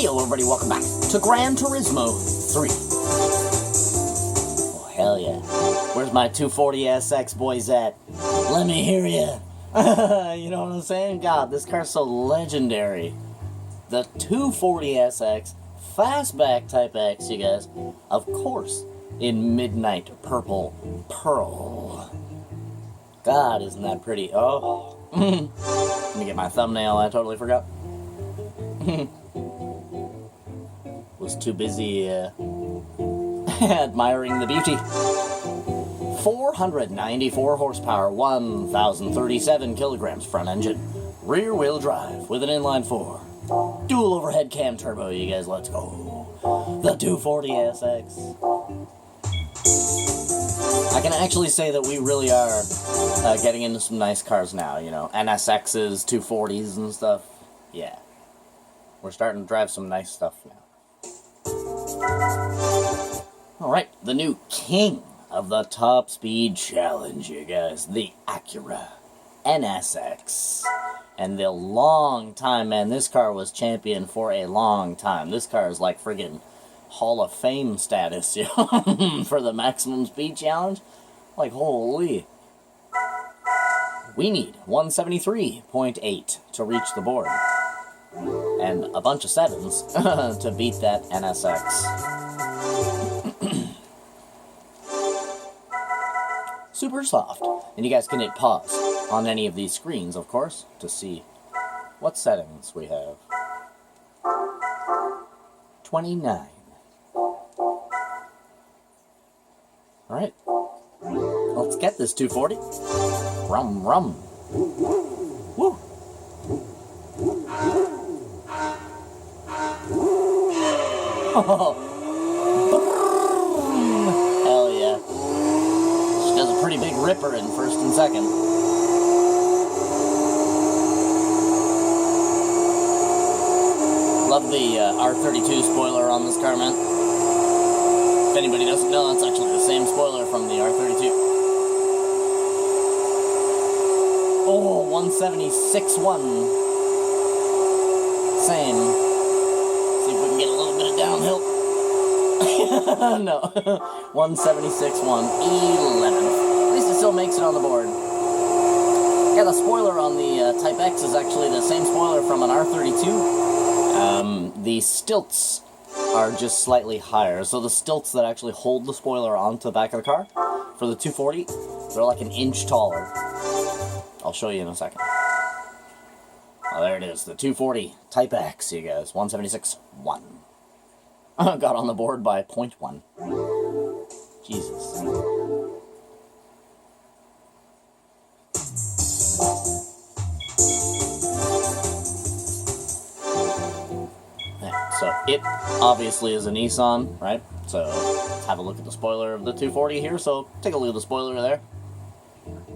Hey everybody, welcome back to Gran Turismo 3. Oh hell yeah. Where's my 240SX boys at? Let me hear ya. You know what I'm saying? God, this car's so legendary. The 240SX Fastback Type X, you guys. Of course, in Midnight Purple Pearl. God, isn't that pretty? Oh. Let me get my thumbnail, I totally forgot. Was too busy admiring the beauty. 494 horsepower, 1,037 kilograms front engine, rear wheel drive with an inline 4, dual overhead cam turbo, you guys, let's go. The 240SX. I can actually say that we really are getting into some nice cars now, you know, NSXs, 240s and stuff. Yeah. We're starting to drive some nice stuff now. Alright, the new king of the Top Speed Challenge, you guys. The Acura NSX. And the long time, man, this car was champion for a long time. This car is like friggin' Hall of Fame status, you know, for the Maximum Speed Challenge. Like, holy. We need 173.8 to reach the board. And a bunch of 7s to beat that NSX. Super soft. And you guys can hit pause on any of these screens, of course, to see what settings we have. 29. Alright. Let's get this 240. Rum, rum. Woo. Oh. Hell yeah. She does a pretty big ripper in first and second. Love the R32 spoiler on this car, man. If anybody doesn't know, that's actually the same spoiler from the R32. Oh, 176.1. Same. See if we can get a little bit of downhill. No. 176.1. 11th. At least it still makes it on the board. Yeah, the spoiler on the Type X is actually the same spoiler from an R32. The stilts are just slightly higher. So the stilts that actually hold the spoiler onto the back of the car, for the 240, they're like an inch taller. I'll show you in a second. Oh, there it is, the 240 Type X, you guys, 176.1. Got on the board by 0.1. Jesus. So it obviously is a Nissan, right? So let's have a look at the spoiler of the 240 here. So take a look at the spoiler there.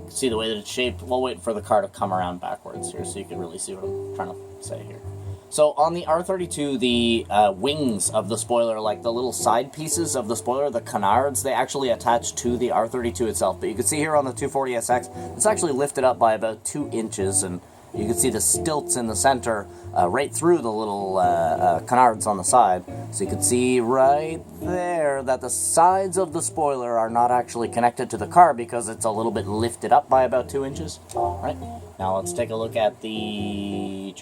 See the way that it's shaped. We'll wait for the car to come around backwards here so you can really see what I'm trying to say here. So on the R32, the wings of the spoiler, like the little side pieces of the spoiler, the canards, they actually attach to the R32 itself. But you can see here on the 240SX, it's actually lifted up by about 2 inches, and you can see the stilts in the center right through the little canards on the side. So you can see right there that the sides of the spoiler are not actually connected to the car because it's a little bit lifted up by about 2 inches. All right, now let's take a look at the...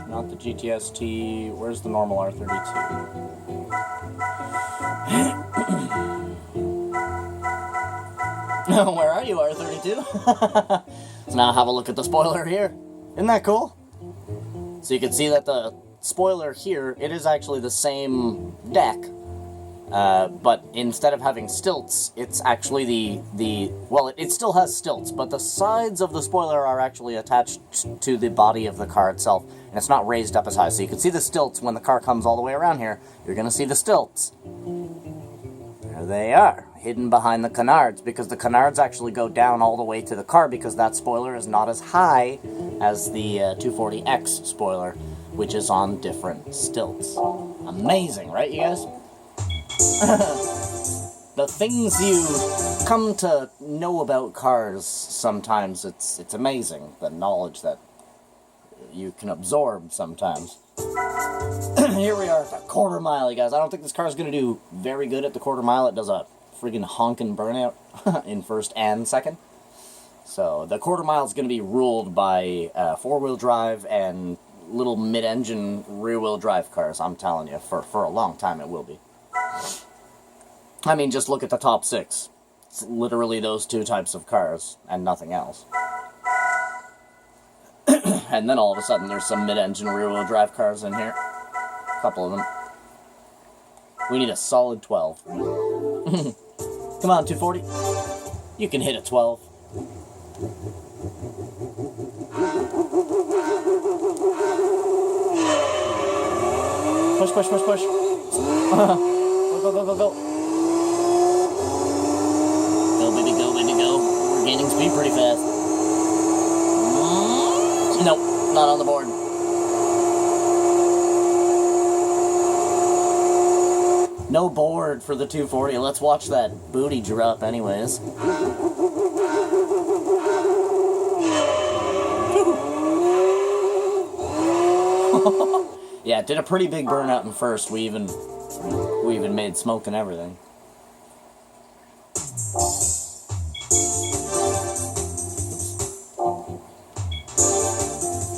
Not the GTST. Where's the normal R32? Where are you, R32? So now have a look at the spoiler here. Isn't that cool? So you can see that the spoiler here, it is actually the same deck, but instead of having stilts, it's actually well, it still has stilts, but the sides of the spoiler are actually attached to the body of the car itself, and it's not raised up as high. So you can see the stilts when the car comes all the way around here. You're going to see the stilts. There they are, hidden behind the canards, because the canards actually go down all the way to the car because that spoiler is not as high as the 240X spoiler, which is on different stilts. Amazing, right, you guys? The things you come to know about cars sometimes, it's amazing, the knowledge that you can absorb sometimes. Here we are at the quarter mile, you guys. I don't think this car is going to do very good at the quarter mile. It does a friggin' honkin' burnout in first and second. So the quarter mile is going to be ruled by four-wheel drive and little mid-engine rear-wheel drive cars. I'm telling you, for a long time it will be. I mean, just look at the top 6. It's literally those 2 types of cars and nothing else. And then all of a sudden there's some mid-engine rear-wheel drive cars in here. A couple of them. We need a solid 12. Come on, 240. You can hit a 12. Push, push, push, push. Go, go, go, go, go. Go, baby, go, baby, go. We're gaining speed pretty fast. Nope, not on the board. No board for the 240. Let's watch that booty drop anyways. Yeah, it did a pretty big burnout in first. We even made smoke and everything.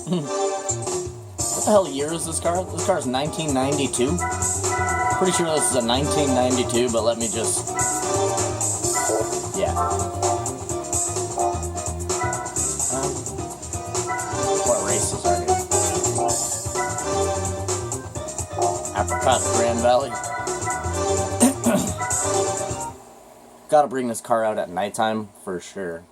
What the hell year is this car? This car is 1992. Pretty sure this is a 1992, but let me just... Yeah. What races are here? Apricot, Grand Valley. Gotta bring this car out at nighttime, for sure.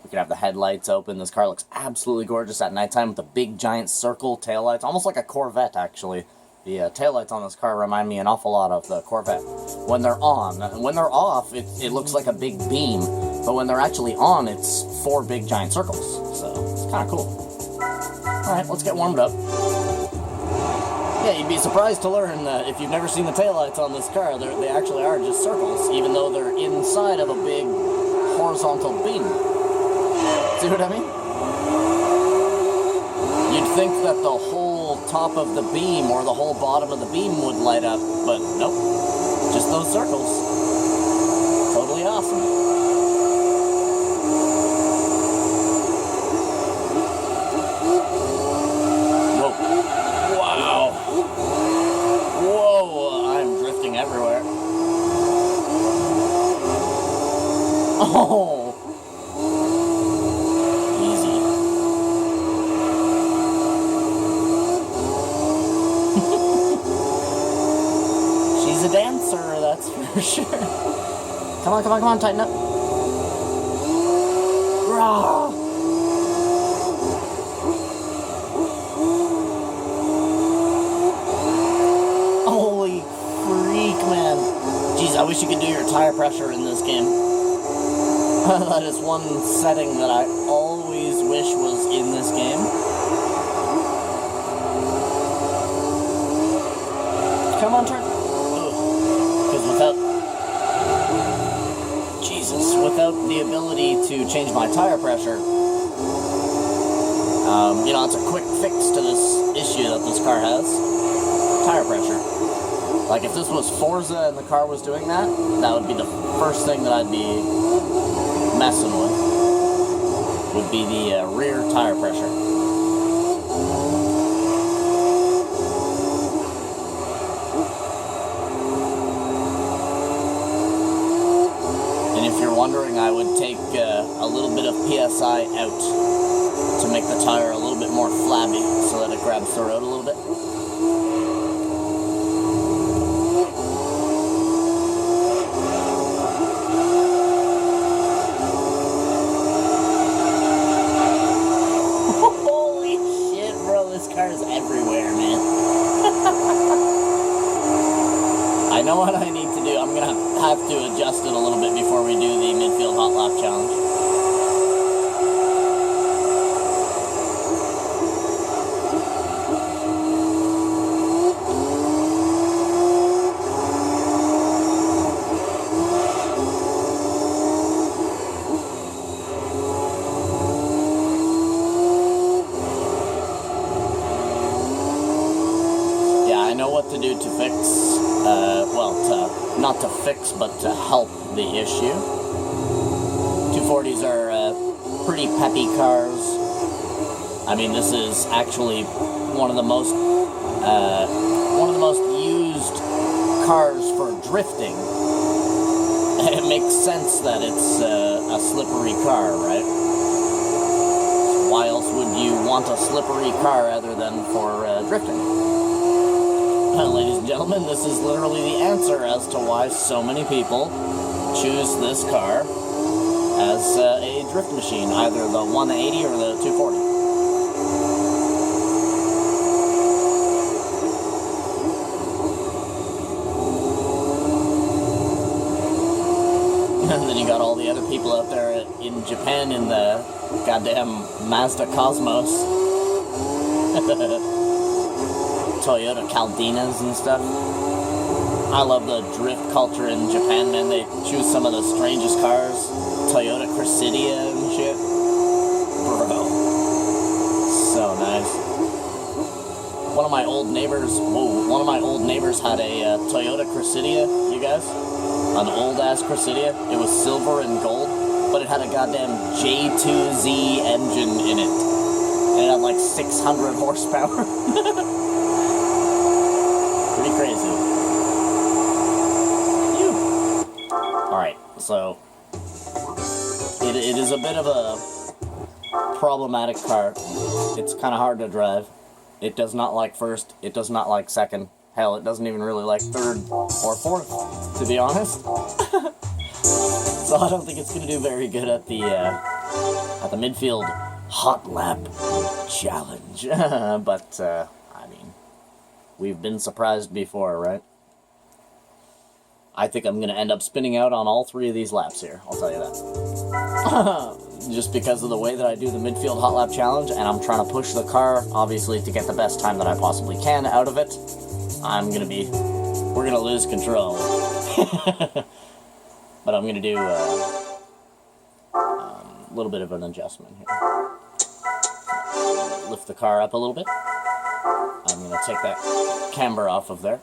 We could have the headlights open. This car looks absolutely gorgeous at nighttime with the big giant circle taillights. Almost like a Corvette, actually. The taillights on this car remind me an awful lot of the Corvette. When they're on. When they're off, it looks like a big beam. But when they're actually on, it's 4 big giant circles. So, it's kind of cool. Alright, let's get warmed up. Yeah, you'd be surprised to learn that if you've never seen the taillights on this car, they actually are just circles, even though they're inside of a big horizontal beam. See what I mean? You'd think that the whole top of the beam or the whole bottom of the beam would light up, but nope. Just those circles. Totally awesome. Whoa. Wow. Whoa, I'm drifting everywhere. Oh! She's a dancer, that's for sure. Come on, come on, come on, tighten up. Rah! Holy freak, man. Jeez, I wish you could do your tire pressure in this game. That is one setting that I always wish was in this game. Come on, turn. Because without the ability to change my tire pressure, you know, it's a quick fix to this issue that this car has. Tire pressure. Like, if this was Forza and the car was doing that, that would be the first thing that I'd be messing with. Would be the rear tire pressure. And if you're wondering, I would take a little bit of PSI out to make the tire a little bit more flabby so that it grabs the road a little bit. Holy shit, bro, this car is everywhere, man. I know what I need to do. I'm gonna have to adjust it a little bit before we do the midfield hot lap challenge. know what to do to fix, not to fix, but to help the issue. 240s are pretty peppy cars. I mean, this is actually one of the most used cars for drifting. It makes sense that it's a slippery car, right? Why else would you want a slippery car other than for drifting? Ladies and gentlemen, this is literally the answer as to why so many people choose this car as a drift machine, either the 180 or the 240. And then you got all the other people out there in Japan in the goddamn Mazda Cosmos. Toyota Caldinas and stuff. I love the drift culture in Japan, man. They choose some of the strangest cars. Toyota Cressidia and shit. Bro. So nice. One of my old neighbors had a Toyota Cressidia, you guys. An old-ass Cressidia. It was silver and gold, but it had a goddamn J2Z engine in it. And it had like 600 horsepower. Pretty crazy. Alright, so it is a bit of a problematic car. It's kind of hard to drive. It does not like first. It does not like second. Hell, it doesn't even really like third or fourth, to be honest. So I don't think it's going to do very good at the midfield hot lap challenge. But I mean, we've been surprised before, right? I think I'm going to end up spinning out on all 3 of these laps here, I'll tell you that. Just because of the way that I do the midfield hot lap challenge, and I'm trying to push the car, obviously, to get the best time that I possibly can out of it. We're going to lose control. But I'm going to do a little bit of an adjustment here. Lift the car up a little bit. I'm going to take that camber off of there.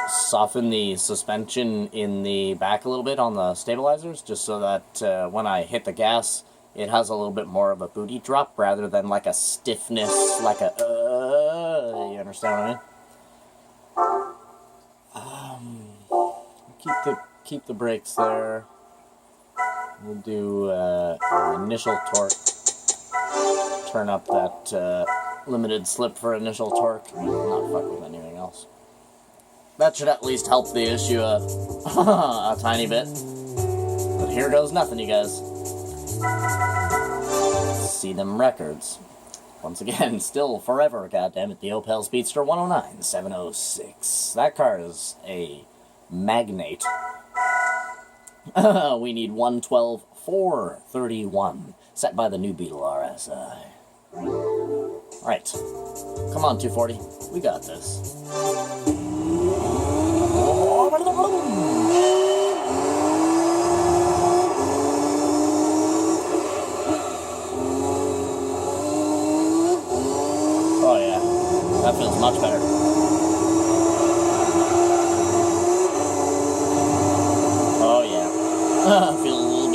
Soften the suspension in the back a little bit on the stabilizers, just so that when I hit the gas, it has a little bit more of a booty drop rather than like a stiffness, like a you understand what I mean? Keep the brakes there. We'll do initial torque. Turn up that limited slip for initial torque. Not fuck with anything else. That should at least help the issue a tiny bit. But here goes nothing, you guys. See them records. Once again, still forever, goddammit, the Opel Speedster 109 706. That car is a magnate. We need 112 431, set by the new Beetle RSI. Alright. Come on, 240. We got this. Oh yeah, that feels much better. Oh yeah, I feel a little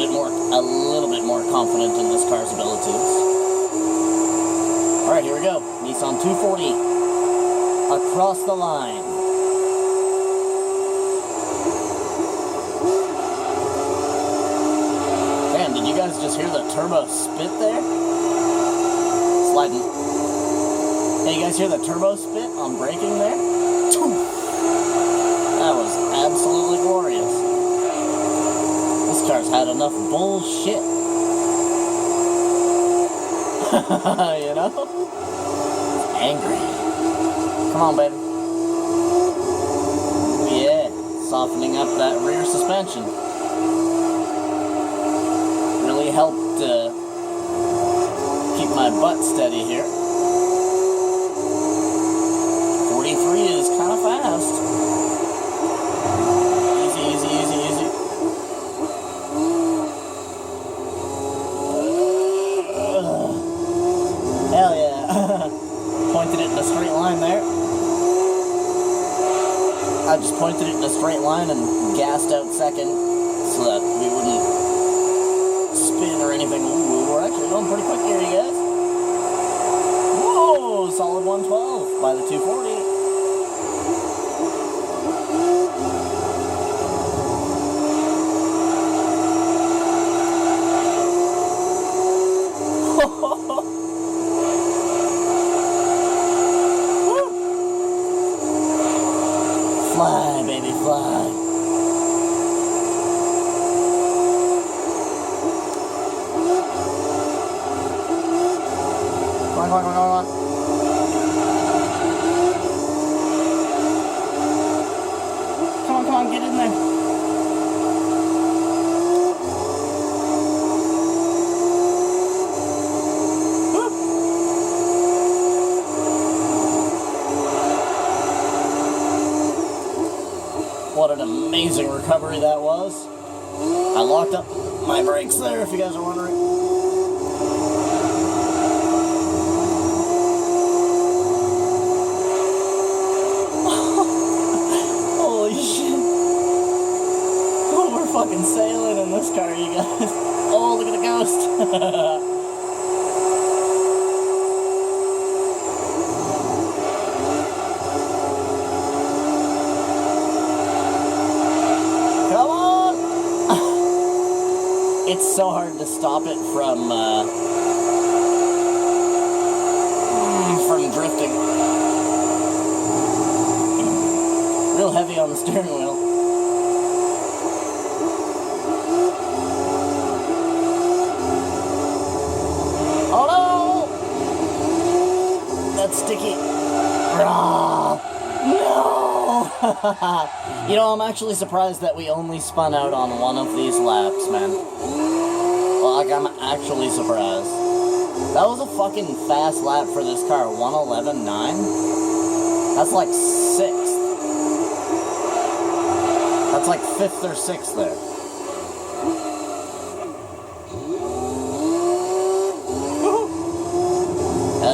bit more confident in this car's abilities. All right, here we go. Nissan 240 across the line. Damn, did you guys just hear the turbo spit there? Sliding. Hey, you guys hear the turbo spit on braking there? That was absolutely glorious. This car's had enough bullshit. You know? Angry. Come on, baby. Yeah, softening up that rear suspension. Really helped keep my butt steady here. 43 is kind of fast. Easy, easy, easy, easy. Hell yeah. pointed it in a straight line there. I just pointed it in a straight line and gassed out second so that we wouldn't spin or anything. Ooh, we're actually going pretty quick here, you guys. Whoa, solid 112 by the 240. Fly, baby, fly. Come on, come on, come on, come on. Come on, come on, get in there. What an amazing recovery that was. I locked up my brakes there, if you guys are wondering. Holy shit. Oh, we're fucking sailing in this car, you guys. Oh, look at the ghost. It's so hard to stop it from drifting. Real heavy on the steering wheel. Oh no! That's sticky. No! You know, I'm actually surprised that we only spun out on one of these laps, man. Like, I'm actually surprised. That was a fucking fast lap for this car. 111.9? That's like 6th. That's like 5th or 6th there.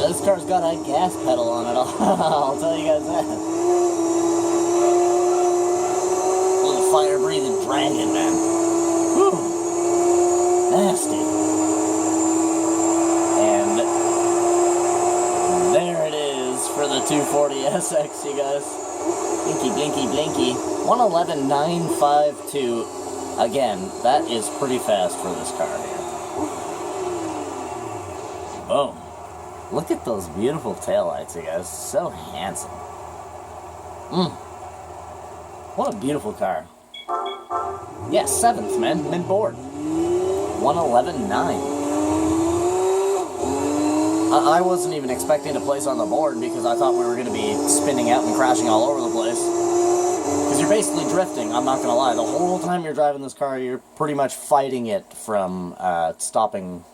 This car's got a gas pedal on it. I'll tell you guys that. Little fire-breathing dragon, man. Whew. Nasty. And there it is for the 240 SX, you guys. Blinky, blinky, blinky. 111.952. Again, that is pretty fast for this car here. Boom. Look at those beautiful taillights, you guys. So handsome. What a beautiful car. Yeah, 7th, man. Mid-board. 111.9. I wasn't even expecting to place on the board because I thought we were going to be spinning out and crashing all over the place. Because you're basically drifting, I'm not going to lie. The whole time you're driving this car, you're pretty much fighting it from stopping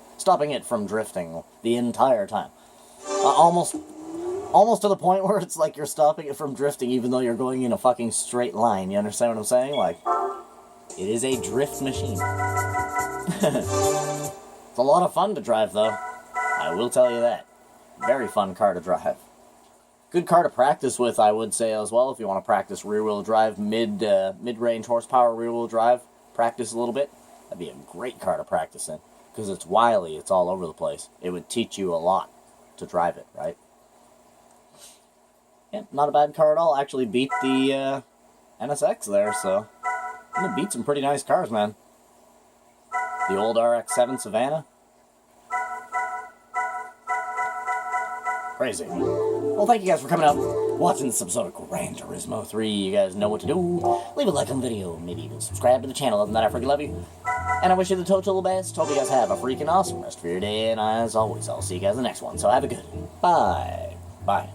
it from drifting the entire time. Almost to the point where it's like you're stopping it from drifting even though you're going in a fucking straight line. You understand what I'm saying? Like, it is a drift machine. It's a lot of fun to drive, though. I will tell you that. Very fun car to drive. Good car to practice with, I would say, as well. If you want to practice rear-wheel drive, mid-range horsepower rear-wheel drive, practice a little bit, that'd be a great car to practice in. Because it's wily, it's all over the place. It would teach you a lot to drive it, right? Yeah, not a bad car at all. Actually beat the NSX there, so... it beat some pretty nice cars, man. The old RX-7 Savannah. Crazy. Well, thank you guys for coming out, watching this episode of Gran Turismo 3. You guys know what to do. Leave a like on the video. Maybe even subscribe to the channel. Other than that, I freaking love you. And I wish you the total best. Hope you guys have a freaking awesome rest of your day. And as always, I'll see you guys in the next one. So have a good one. Bye. Bye.